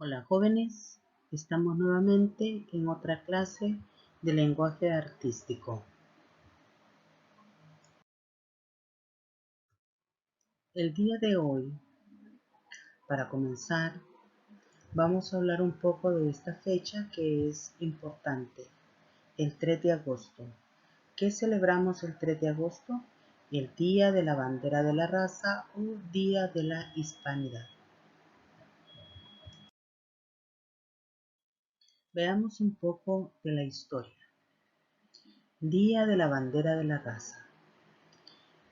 Hola jóvenes, estamos nuevamente en otra clase de lenguaje artístico. El día de hoy, para comenzar, vamos a hablar un poco de esta fecha que es importante, el 3 de agosto. ¿Qué celebramos el 3 de agosto? El Día de la Bandera de la Raza o Día de la Hispanidad. Veamos un poco de la historia. Día de la Bandera de la Raza.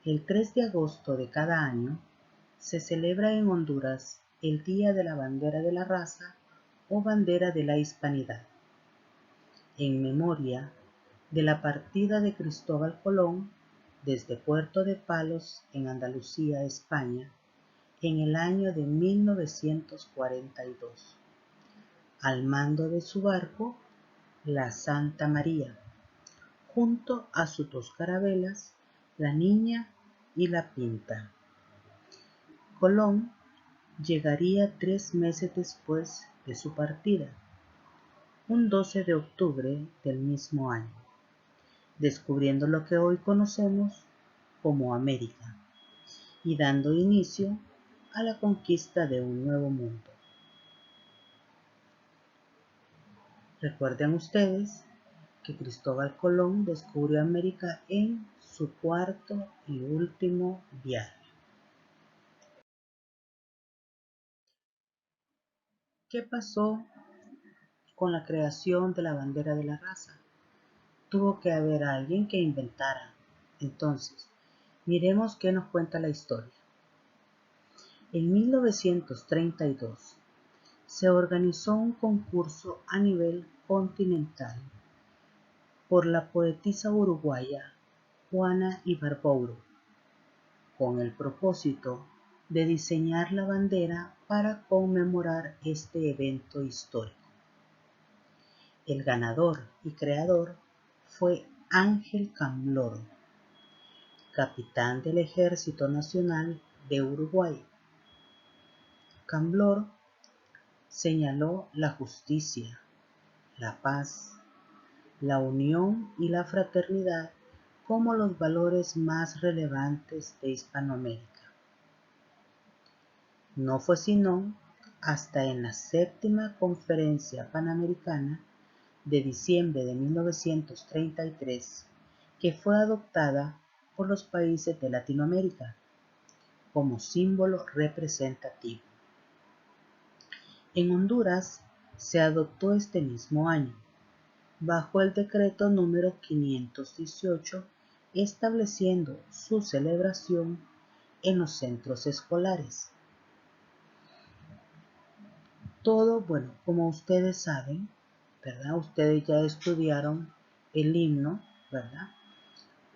El 3 de agosto de cada año se celebra en Honduras el Día de la Bandera de la Raza o Bandera de la Hispanidad, en memoria de la partida de Cristóbal Colón desde Puerto de Palos, en Andalucía, España, en el año de 1942, al mando de su barco, la Santa María, junto a sus dos carabelas, la Niña y la Pinta. Colón llegaría 3 meses después de su partida, un 12 de octubre del mismo año, descubriendo lo que hoy conocemos como América y dando inicio a la conquista de un nuevo mundo. Recuerden ustedes que Cristóbal Colón descubrió América en su cuarto y último viaje. ¿Qué pasó con la creación de la bandera de la raza? Tuvo que haber alguien que inventara. Entonces, miremos qué nos cuenta la historia. En 1932 se organizó un concurso a nivel continental por la poetisa uruguaya Juana Ibarbourou, con el propósito de diseñar la bandera para conmemorar este evento histórico. El ganador y creador fue Ángel Cambloro, capitán del Ejército Nacional de Uruguay. Cambloro señaló la justicia, la paz, la unión y la fraternidad como los valores más relevantes de Hispanoamérica. No fue sino hasta en la séptima Conferencia Panamericana de diciembre de 1933 que fue adoptada por los países de Latinoamérica como símbolo representativo. En Honduras se adoptó este mismo año, bajo el decreto número 518, estableciendo su celebración en los centros escolares. Todo, bueno, como ustedes saben, ¿verdad? Ustedes ya estudiaron el himno, ¿verdad?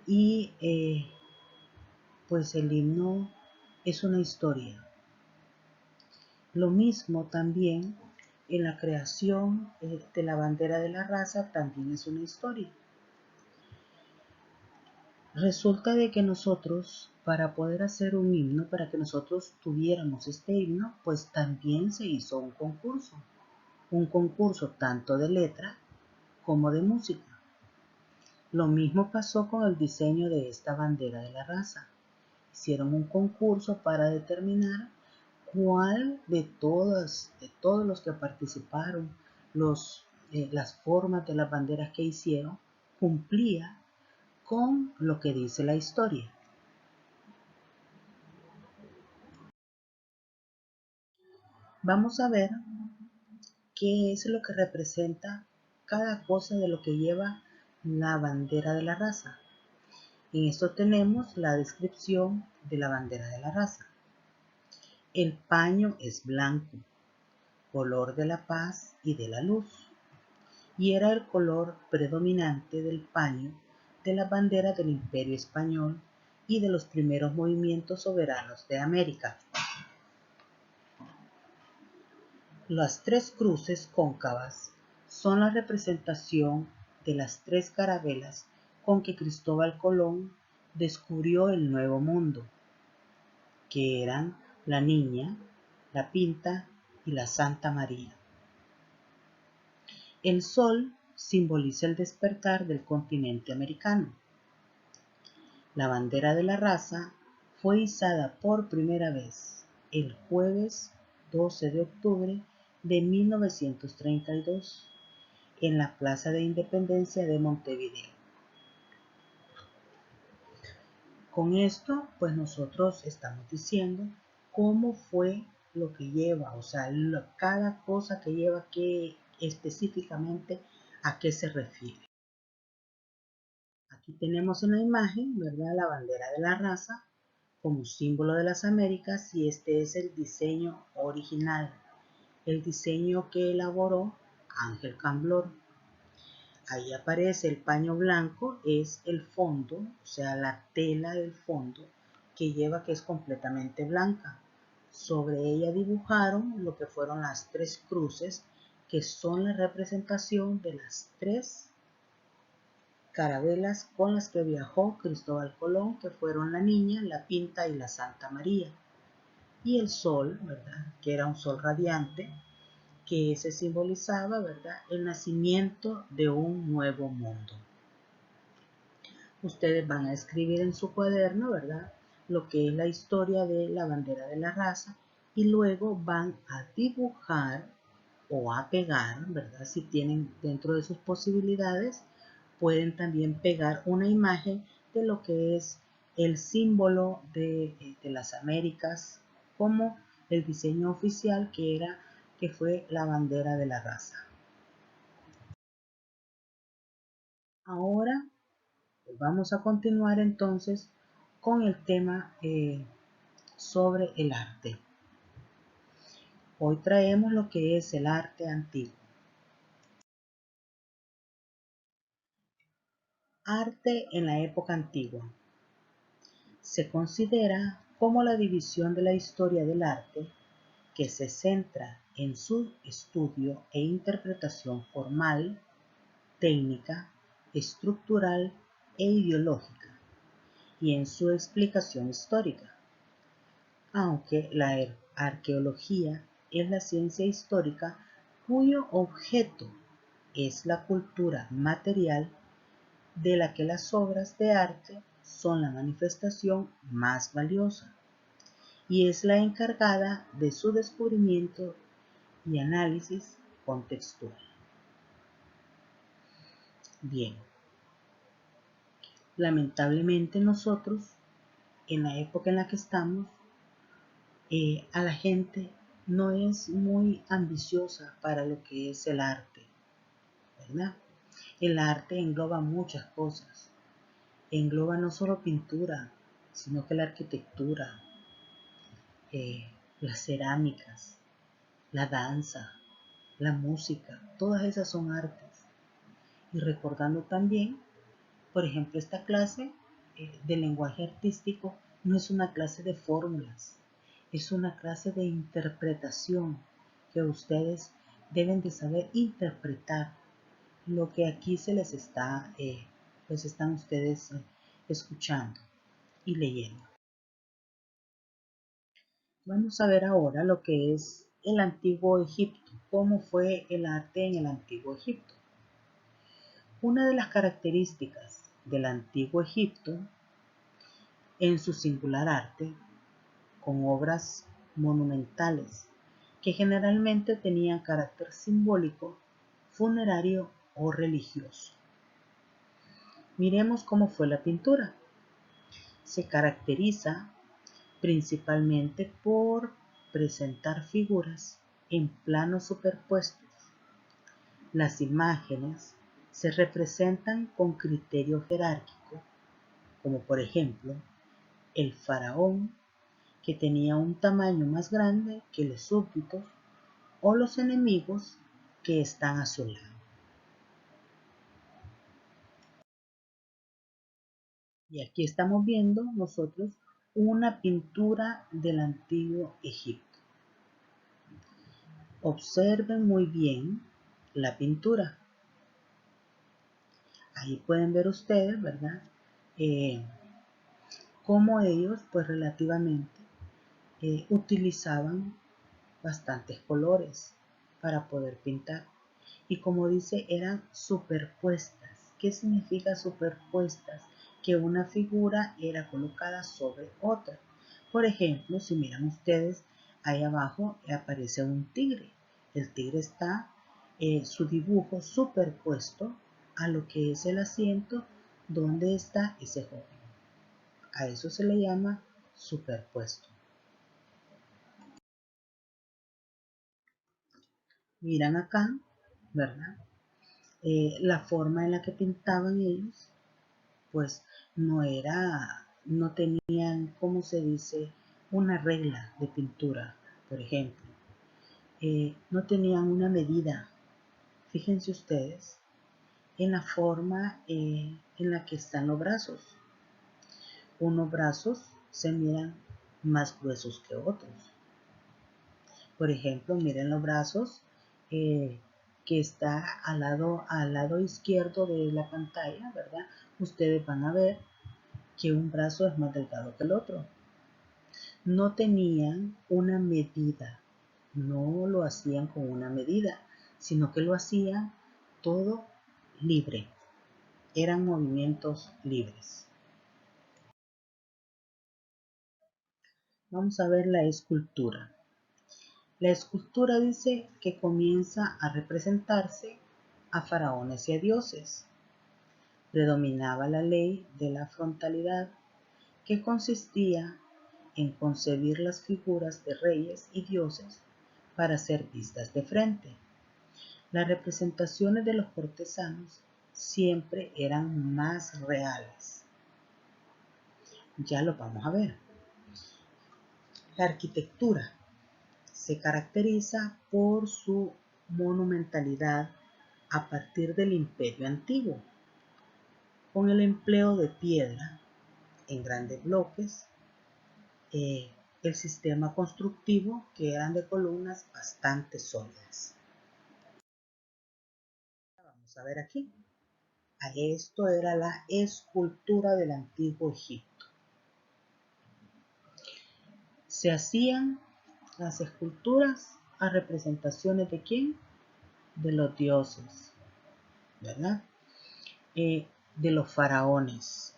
Y pues el himno es una historia. Lo mismo también en la creación de la bandera de la raza también es una historia. Resulta de que nosotros, para poder hacer un himno, para que nosotros tuviéramos este himno, pues también se hizo un concurso tanto de letra como de música. Lo mismo pasó con el diseño de esta bandera de la raza. Hicieron un concurso para determinar cuál de todos los que participaron, las formas de las banderas que hicieron, cumplía con lo que dice la historia. Vamos a ver qué es lo que representa cada cosa de lo que lleva la bandera de la raza. En esto tenemos la descripción de la bandera de la raza. El paño es blanco, color de la paz y de la luz, y era el color predominante del paño de la bandera del Imperio Español y de los primeros movimientos soberanos de América. Las tres cruces cóncavas son la representación de las tres carabelas con que Cristóbal Colón descubrió el Nuevo Mundo, que eran la Niña, la Pinta y la Santa María. El sol simboliza el despertar del continente americano. La bandera de la raza fue izada por primera vez el jueves 12 de octubre de 1932 en la Plaza de Independencia de Montevideo. Con esto, pues nosotros estamos diciendo cómo fue lo que lleva, o sea, cada cosa que lleva, que específicamente a qué se refiere. Aquí tenemos en la imagen, ¿verdad?, la bandera de la raza como símbolo de las Américas, y este es el diseño original, el diseño que elaboró Ángel Camblor. Ahí aparece el paño blanco, es el fondo, o sea, la tela del fondo que lleva, que es completamente blanca. Sobre ella dibujaron lo que fueron las tres cruces, que son la representación de las tres carabelas con las que viajó Cristóbal Colón, que fueron la Niña, la Pinta y la Santa María. Y el sol, ¿verdad?, que era un sol radiante, que se simbolizaba, ¿verdad?, el nacimiento de un nuevo mundo. Ustedes van a escribir en su cuaderno, ¿verdad?, lo que es la historia de la bandera de la raza, y luego van a dibujar o a pegar, ¿verdad?, si tienen dentro de sus posibilidades, pueden también pegar una imagen de lo que es el símbolo de las Américas, como el diseño oficial que fue la bandera de la raza. Ahora vamos a continuar entonces con el tema sobre el arte. Hoy traemos lo que es el arte antiguo. Arte en la época antigua. Se considera como la división de la historia del arte que se centra en su estudio e interpretación formal, técnica, estructural e ideológica, y en su explicación histórica. Aunque la arqueología es la ciencia histórica cuyo objeto es la cultura material, de la que las obras de arte son la manifestación más valiosa, y es la encargada de su descubrimiento y análisis contextual. Bien, lamentablemente nosotros, en la época en la que estamos, a la gente no es muy ambiciosa para lo que es el arte, ¿verdad? El arte engloba muchas cosas. Engloba no solo pintura, sino que la arquitectura, las cerámicas, la danza, la música, todas esas son artes. Y recordando también, por ejemplo, esta clase de lenguaje artístico no es una clase de fórmulas, es una clase de interpretación, que ustedes deben de saber interpretar lo que aquí se les está, pues están ustedes escuchando y leyendo. Vamos a ver ahora lo que es el Antiguo Egipto, cómo fue el arte en el Antiguo Egipto. Una de las características del Antiguo Egipto, en su singular arte, con obras monumentales que generalmente tenían carácter simbólico, funerario o religioso. Miremos cómo fue la pintura. Se caracteriza principalmente por presentar figuras en planos superpuestos. Las imágenes se representan con criterio jerárquico, como por ejemplo el faraón, que tenía un tamaño más grande que los súbditos, o los enemigos que están a su lado. Y aquí estamos viendo nosotros una pintura del Antiguo Egipto. Observen muy bien la pintura. Ahí pueden ver ustedes, ¿verdad?, cómo ellos, pues relativamente, utilizaban bastantes colores para poder pintar. Y como dice, eran superpuestas. ¿Qué significa superpuestas? Que una figura era colocada sobre otra. Por ejemplo, si miran ustedes, ahí abajo aparece un tigre. El tigre está, su dibujo superpuesto a lo que es el asiento donde está ese joven. A eso se le llama superpuesto. Miran acá, ¿verdad? La forma en la que pintaban ellos, pues no tenían, ¿cómo se dice? Una regla de pintura, por ejemplo. No tenían una medida. Fíjense ustedes en la forma en la que están los brazos. Unos brazos se miran más gruesos que otros. Por ejemplo, miren los brazos que está al lado izquierdo de la pantalla, ¿verdad? Ustedes van a ver que un brazo es más delgado que el otro. No tenían una medida, no lo hacían con una medida, sino que lo hacían todo libre. Eran movimientos libres. Vamos a ver la escultura. La escultura dice que comienza a representarse a faraones y a dioses. Predominaba la ley de la frontalidad, que consistía en concebir las figuras de reyes y dioses para ser vistas de frente. Las representaciones de los cortesanos siempre eran más reales. Ya lo vamos a ver. La arquitectura se caracteriza por su monumentalidad a partir del Imperio Antiguo, con el empleo de piedra en grandes bloques, el sistema constructivo que eran de columnas bastante sólidas. Vamos a ver aquí. Esto era la escultura del Antiguo Egipto. Se hacían las esculturas a representaciones de ¿quién? De los dioses, ¿verdad? De los faraones.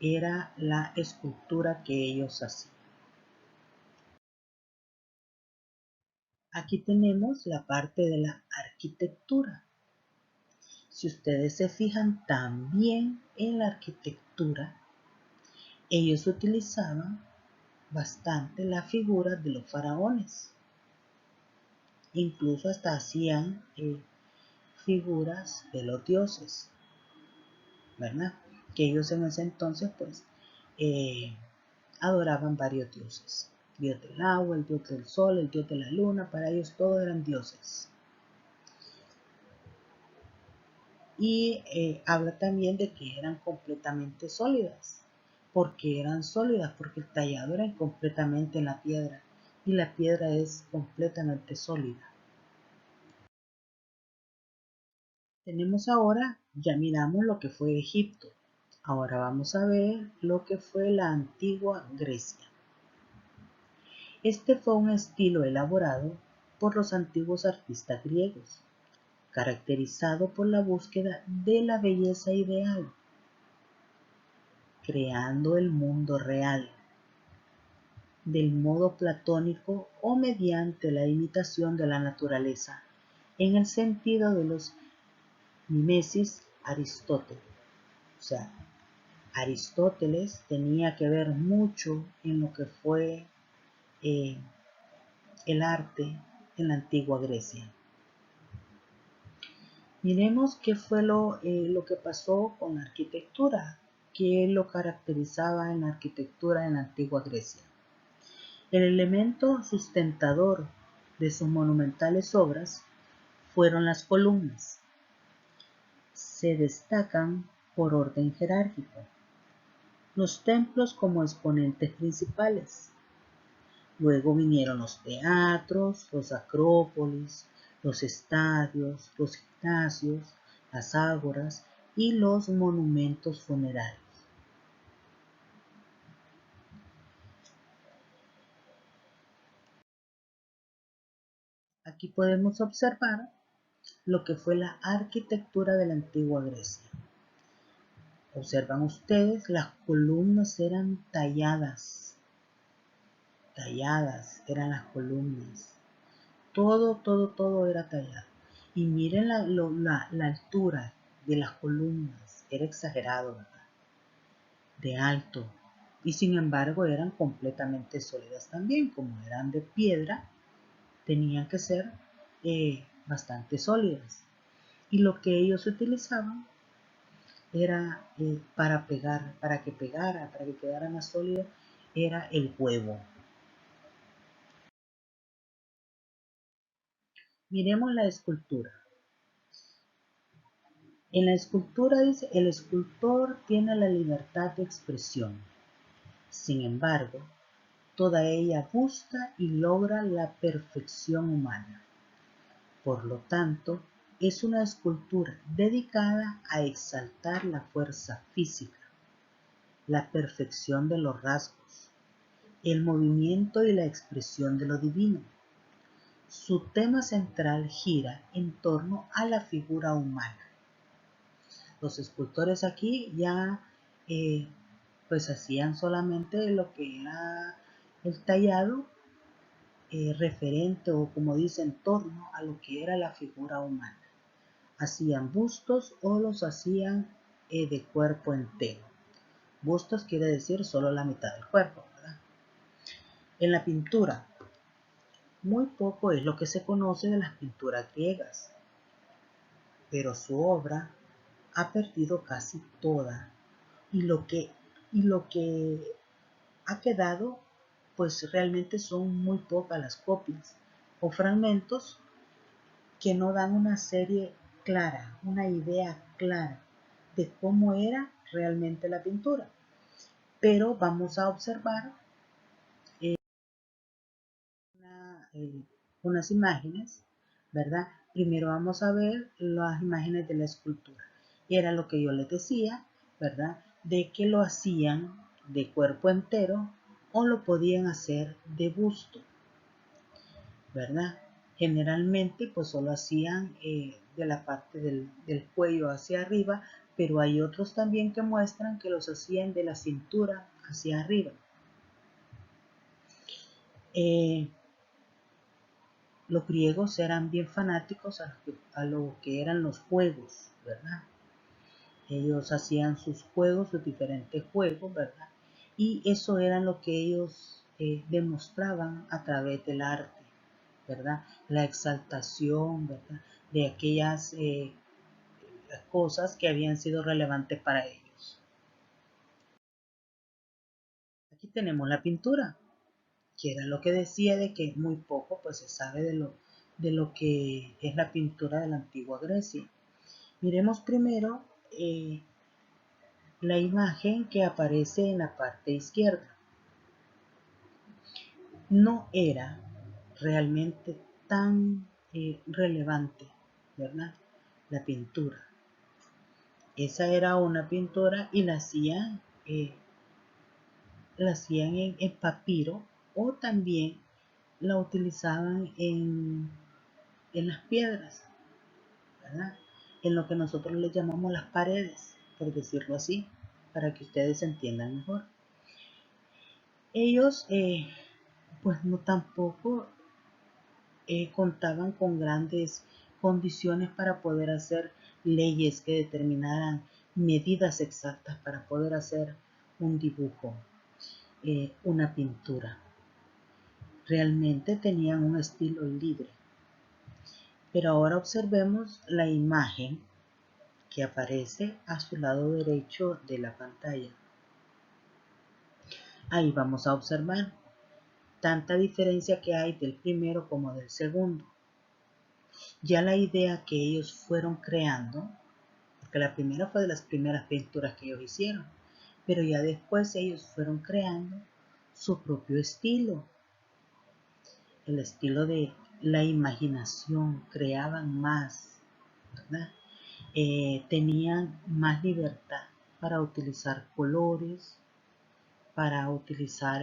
Era la escultura que ellos hacían. Aquí tenemos la parte de la arquitectura. Si ustedes se fijan también en la arquitectura, ellos utilizaban bastante la figura de los faraones. Incluso hasta hacían figuras de los dioses, ¿verdad? Que ellos en ese entonces pues adoraban varios dioses. Dios del agua, el dios del sol, el dios de la luna, para ellos todos eran dioses. Y habla también de que eran completamente sólidas. ¿Por qué eran sólidas? Porque el tallado era completamente en la piedra y la piedra es completamente sólida. Tenemos ahora, ya miramos lo que fue Egipto. Ahora vamos a ver lo que fue la antigua Grecia. Este fue un estilo elaborado por los antiguos artistas griegos, caracterizado por la búsqueda de la belleza ideal, creando el mundo real, del modo platónico o mediante la imitación de la naturaleza, en el sentido de los mimesis Aristóteles. O sea, Aristóteles tenía que ver mucho en lo que fue el arte en la antigua Grecia. Miremos qué fue lo que pasó con la arquitectura, qué lo caracterizaba en la arquitectura en la antigua Grecia. El elemento sustentador de sus monumentales obras fueron las columnas. Se destacan por orden jerárquico los templos como exponentes principales. Luego vinieron los teatros, los acrópolis, los estadios, los gimnasios, las ágoras y los monumentos funerarios. Aquí podemos observar lo que fue la arquitectura de la antigua Grecia. Observan ustedes, las columnas eran talladas eran las columnas. Todo era tallado. Y miren la altura de las columnas, era exagerado, ¿verdad? De alto. Y sin embargo eran completamente sólidas también, como eran de piedra, tenían que ser bastante sólidas. Y lo que ellos utilizaban era para pegar, para que quedara más sólido, era el huevo. Miremos la escultura. En la escultura dice, el escultor tiene la libertad de expresión. Sin embargo, toda ella busca y logra la perfección humana. Por lo tanto, es una escultura dedicada a exaltar la fuerza física, la perfección de los rasgos, el movimiento y la expresión de lo divino. Su tema central gira en torno a la figura humana. Los escultores aquí ya pues hacían solamente lo que era el tallado referente o como dice en torno a lo que era la figura humana. Hacían bustos o los hacían de cuerpo entero. Bustos quiere decir solo la mitad del cuerpo, ¿verdad? En la pintura, muy poco es lo que se conoce de las pinturas griegas, pero su obra ha perdido casi toda y lo que ha quedado pues realmente son muy pocas las copias o fragmentos que no dan una serie clara, una idea clara de cómo era realmente la pintura. Pero vamos a observar unas imágenes, ¿verdad? Primero vamos a ver las imágenes de la escultura. Y era lo que yo les decía, ¿verdad? De que lo hacían de cuerpo entero o lo podían hacer de busto, ¿verdad? Generalmente pues solo hacían de la parte del cuello hacia arriba, pero hay otros también que muestran que los hacían de la cintura hacia arriba. Los griegos eran bien fanáticos a lo que eran los juegos, ¿verdad? Ellos hacían sus juegos, sus diferentes juegos, ¿verdad? Y eso era lo que ellos demostraban a través del arte, ¿verdad? La exaltación, ¿verdad? De aquellas cosas que habían sido relevantes para ellos. Aquí tenemos la pintura, que era lo que decía de que muy poco pues se sabe de lo que es la pintura de la antigua Grecia. Miremos primero la imagen que aparece en la parte izquierda. No era realmente tan relevante, ¿verdad? La pintura. Esa era una pintura y la hacían en papiro o también la utilizaban en las piedras, ¿verdad? En lo que nosotros le llamamos las paredes, por decirlo así, para que ustedes entiendan mejor. Ellos pues no tampoco contaban con grandes condiciones para poder hacer leyes que determinaran medidas exactas para poder hacer un dibujo, una pintura. Realmente tenían un estilo libre. Pero ahora observemos la imagen que aparece a su lado derecho de la pantalla. Ahí vamos a observar tanta diferencia que hay del primero como del segundo. Ya la idea que ellos fueron creando, porque la primera fue de las primeras pinturas que ellos hicieron, pero ya después ellos fueron creando su propio estilo, el estilo de la imaginación, creaban más, ¿verdad? Tenían más libertad para utilizar colores, para utilizar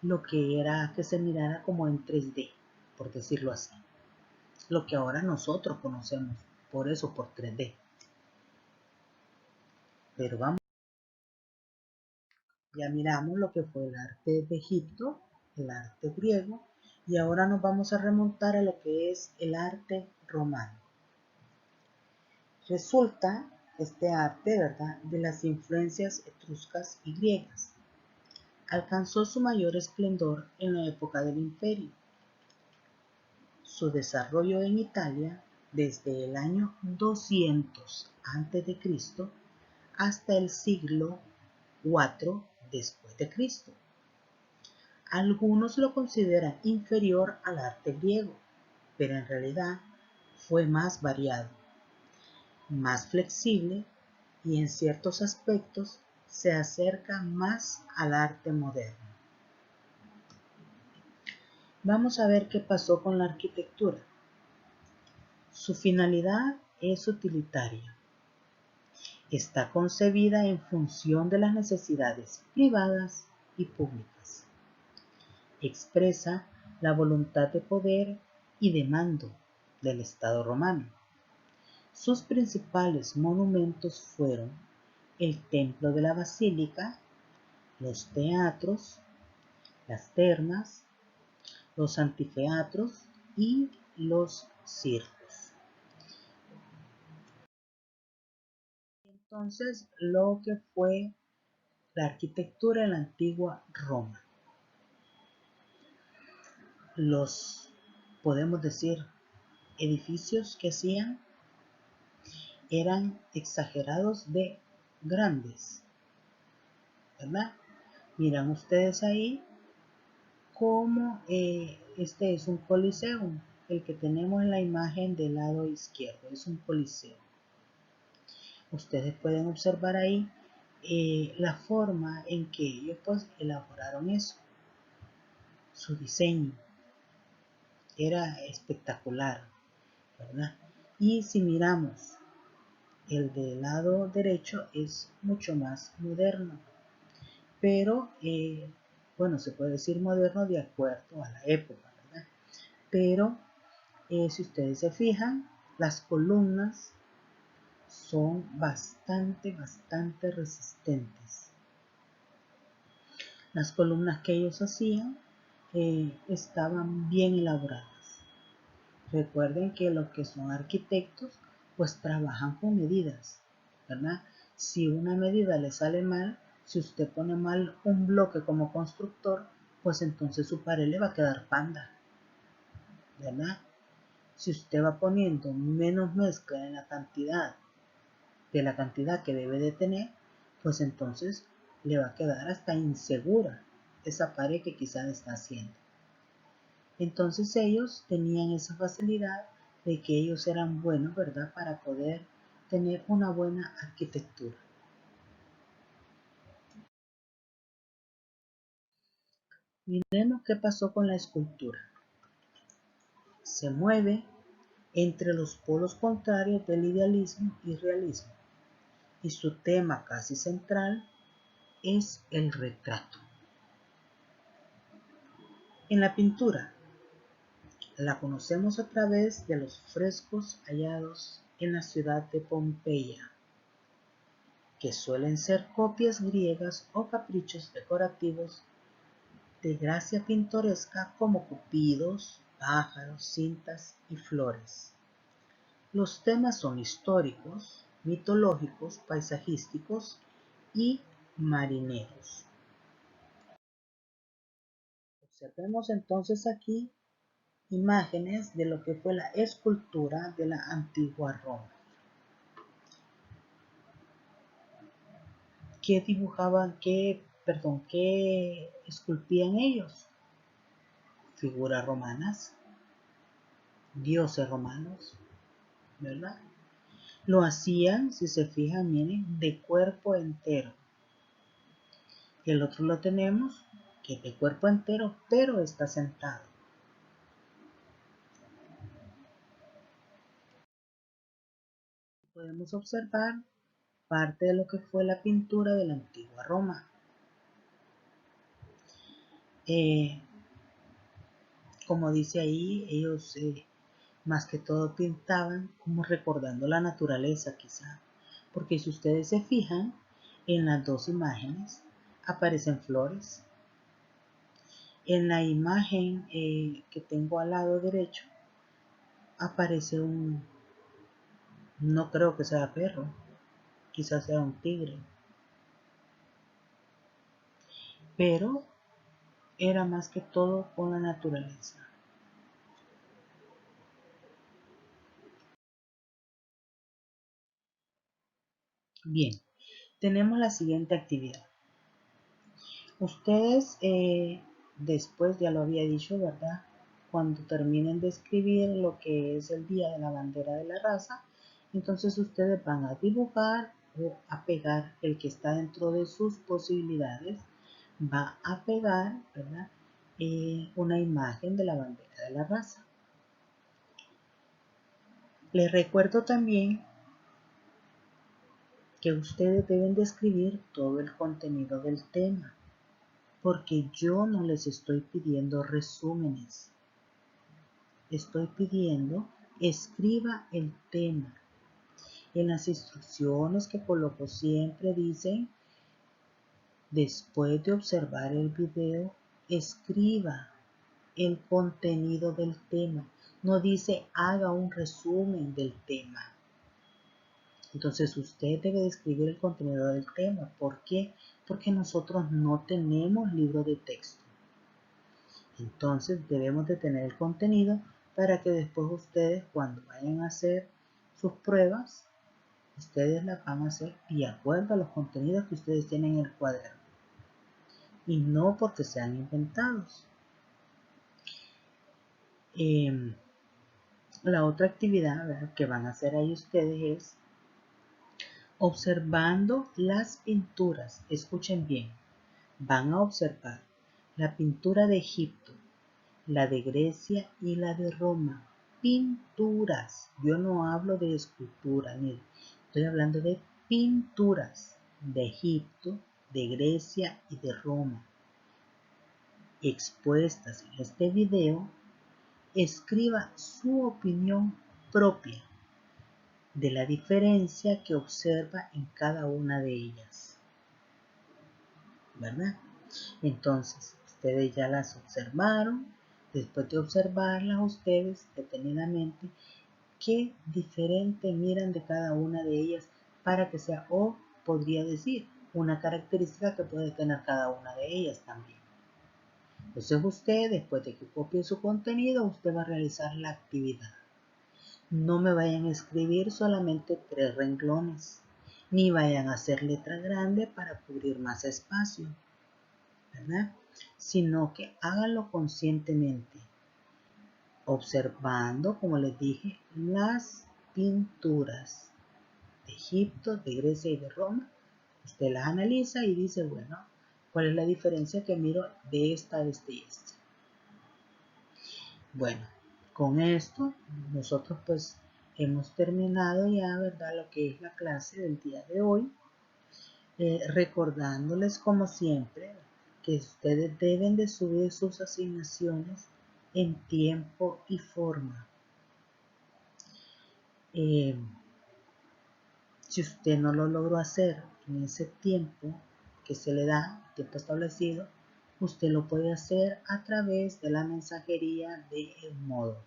lo que era que se mirara como en 3D, por decirlo así. lo que ahora nosotros conocemos, por eso por 3D. Pero vamos, ya miramos lo que fue el arte de Egipto, el arte griego, y ahora nos vamos a remontar a lo que es el arte romano. Resulta este arte, ¿verdad?, de las influencias etruscas y griegas. Alcanzó su mayor esplendor en la época del Imperio. Su desarrollo en Italia desde el año 200 a.C. hasta el siglo IV después de Cristo. Algunos lo consideran inferior al arte griego, pero en realidad fue más variado, más flexible y en ciertos aspectos se acerca más al arte moderno. Vamos a ver qué pasó con la arquitectura. Su finalidad es utilitaria. Está concebida en función de las necesidades privadas y públicas. Expresa la voluntad de poder y de mando del Estado romano. Sus principales monumentos fueron el Templo de la Basílica, los teatros, las termas, los anfiteatros y los circos. Entonces, lo que fue la arquitectura en la antigua Roma. Los, podemos decir, edificios que hacían eran exagerados de grandes, ¿verdad? Miran ustedes ahí cómo este es un coliseo. El que tenemos en la imagen del lado izquierdo es un coliseo. Ustedes pueden observar ahí la forma en que ellos pues elaboraron eso. Su diseño era espectacular, ¿verdad? Y si miramos el del lado derecho es mucho más moderno, pero bueno, se puede decir moderno de acuerdo a la época, ¿verdad? Pero si ustedes se fijan, las columnas son bastante resistentes. Las columnas que ellos hacían estaban bien elaboradas. Recuerden que los que son arquitectos pues trabajan con medidas, ¿verdad? Si una medida le sale mal, si usted pone mal un bloque como constructor, pues entonces su pared le va a quedar panda, ¿verdad? Si usted va poniendo menos mezcla en la cantidad de la cantidad que debe de tener, pues entonces le va a quedar hasta insegura esa pared que quizás está haciendo. Entonces ellos tenían esa facilidad de que ellos eran buenos, ¿verdad?, para poder tener una buena arquitectura. Miremos qué pasó con la escultura. Se mueve entre los polos contrarios del idealismo y realismo, y su tema casi central es el retrato. En la pintura la conocemos a través de los frescos hallados en la ciudad de Pompeya, que suelen ser copias griegas o caprichos decorativos de gracia pintoresca como cupidos, pájaros, cintas y flores. Los temas son históricos, mitológicos, paisajísticos y marineros. Observemos entonces aquí imágenes de lo que fue la escultura de la antigua Roma. ¿Qué dibujaban, qué esculpían ellos? Figuras romanas, dioses romanos, ¿verdad? Lo hacían, si se fijan, miren, de cuerpo entero. El otro lo tenemos, que es de cuerpo entero, pero está sentado. Podemos observar parte de lo que fue la pintura de la antigua Roma. Como dice ahí, ellos Más que todo pintaban como recordando la naturaleza quizá, porque si ustedes se fijan, en las dos imágenes aparecen flores. En la imagen que tengo al lado derecho aparece no creo que sea perro, quizás sea un tigre, pero era más que todo con la naturaleza. Bien, tenemos la siguiente actividad. Ustedes, después ya lo había dicho, ¿verdad? Cuando terminen de escribir lo que es el día de la bandera de la raza, entonces ustedes van a dibujar o a pegar el que está dentro de sus posibilidades. Va a pegar, ¿verdad? Una imagen de la bandera de la raza. Les recuerdo también que ustedes deben de escribir todo el contenido del tema, porque yo no les estoy pidiendo resúmenes. Estoy pidiendo escriba el tema. En las instrucciones que coloco siempre dicen, después de observar el video, escriba el contenido del tema. No dice haga un resumen del tema. Entonces usted debe de escribir el contenido del tema. ¿Por qué? Porque nosotros no tenemos libro de texto. Entonces debemos de tener el contenido para que después ustedes, cuando vayan a hacer sus pruebas, ustedes las van a hacer de acuerdo a los contenidos que ustedes tienen en el cuaderno y no porque sean inventados. La otra actividad, ¿verdad?, que van a hacer ahí ustedes es observando las pinturas. Escuchen bien, van a observar la pintura de Egipto, la de Grecia y la de Roma. Pinturas. Yo no hablo de escultura, ni estoy hablando de pinturas de Egipto, de Grecia y de Roma. Expuestas en este video, escriba su opinión propia de la diferencia que observa en cada una de ellas, ¿verdad? Entonces, ustedes ya las observaron. Después de observarlas ustedes detenidamente, ¿qué diferente miran de cada una de ellas para que sea, o podría decir, una característica que puede tener cada una de ellas también? Entonces usted, después de que copie su contenido, usted va a realizar la actividad. No me vayan a escribir solamente 3 renglones, ni vayan a hacer letra grande para cubrir más espacio, ¿verdad? Sino que háganlo conscientemente, observando, como les dije, las pinturas de Egipto, de Grecia y de Roma. Usted las analiza y dice, bueno, ¿cuál es la diferencia que miro de esta, de este y este? Bueno, con esto nosotros pues hemos terminado ya, ¿verdad?, lo que es la clase del día de hoy. Recordándoles como siempre que ustedes deben de subir sus asignaciones en tiempo y forma. Si usted no lo logró hacer en ese tiempo que se le da, tiempo establecido, usted lo puede hacer a través de la mensajería de El Modo.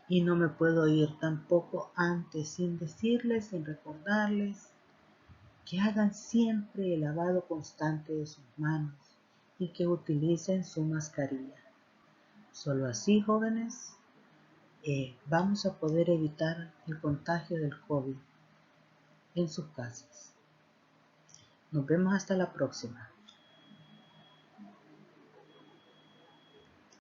Y no me puedo ir tampoco antes sin decirles, sin recordarles que hagan siempre el lavado constante de sus manos y que utilicen su mascarilla. Solo así, jóvenes, vamos a poder evitar el contagio del COVID en sus casas. Nos vemos hasta la próxima.